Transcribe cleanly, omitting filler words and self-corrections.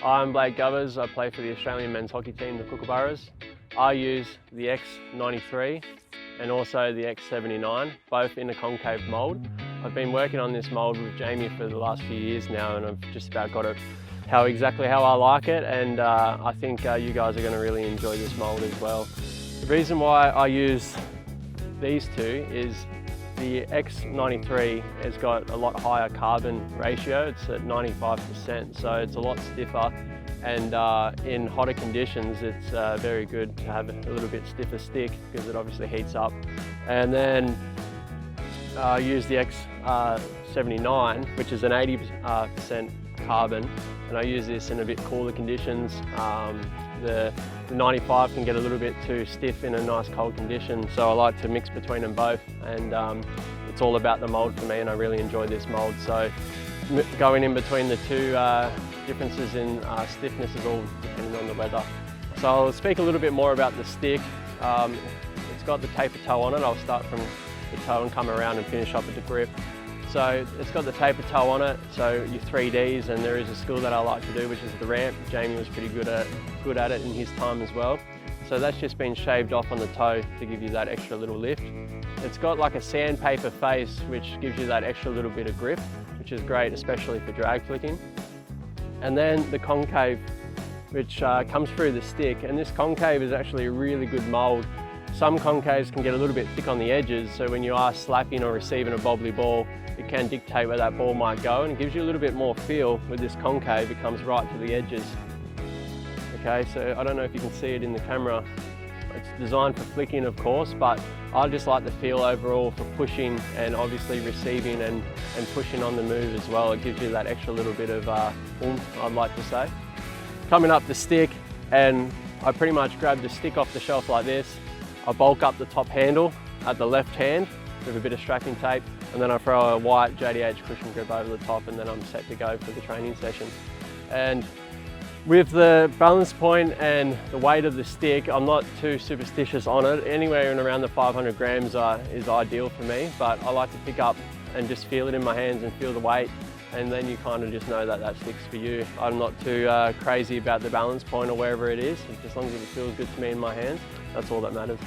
I'm Govers. I play for the Australian men's hockey team, the Govers. I use the X93 and also the X79, both in a concave mould. I've been working on this mould with Jamie for the last few years now, and I've just about got it exactly how I like it, and I think you guys are going to really enjoy this mould as well. The reason why I use these two is the X93 has got a lot higher carbon ratio. It's at 95%, so it's a lot stiffer, and in hotter conditions it's very good to have a little bit stiffer stick because it obviously heats up. And then I use the X79, which is an 80% carbon, and I use this in a bit cooler conditions. The 95 can get a little bit too stiff in a nice cold condition, so I like to mix between them both, and it's all about the mould for me, and I really enjoy this mould. So going in between the two differences in stiffness is all depending on the weather. So I'll speak a little bit more about the stick. It's got the taper toe on it. I'll start from the toe and come around and finish up with the grip. So it's got the taper toe on it, so your 3Ds, and there is a skill that I like to do, which is the ramp. Jamie was pretty good at it in his time as well. So that's just been shaved off on the toe to give you that extra little lift. It's got like a sandpaper face, which gives you that extra little bit of grip, which is great, especially for drag flicking. And then the concave, which comes through the stick, and this concave is actually a really good mould. Some concaves can get a little bit thick on the edges, so when you are slapping or receiving a bobbly ball, it can dictate where that ball might go, and it gives you a little bit more feel. With this concave, it comes right to the edges. Okay, so I don't know if you can see it in the camera. It's designed for flicking, of course, but I just like the feel overall for pushing and obviously receiving and pushing on the move as well. It gives you that extra little bit of oomph, I'd like to say. Coming up the stick, and I pretty much grab the stick off the shelf like this. I bulk up the top handle at the left hand with a bit of strapping tape, and then I throw a white JDH cushion grip over the top, and then I'm set to go for the training session. And with the balance point and the weight of the stick, I'm not too superstitious on it. Anywhere in around the 500 grams is ideal for me, but I like to pick up and just feel it in my hands and feel the weight, and then you kind of just know that that stick's for you. I'm not too crazy about the balance point or wherever it is. As long as it feels good to me in my hands, that's all that matters.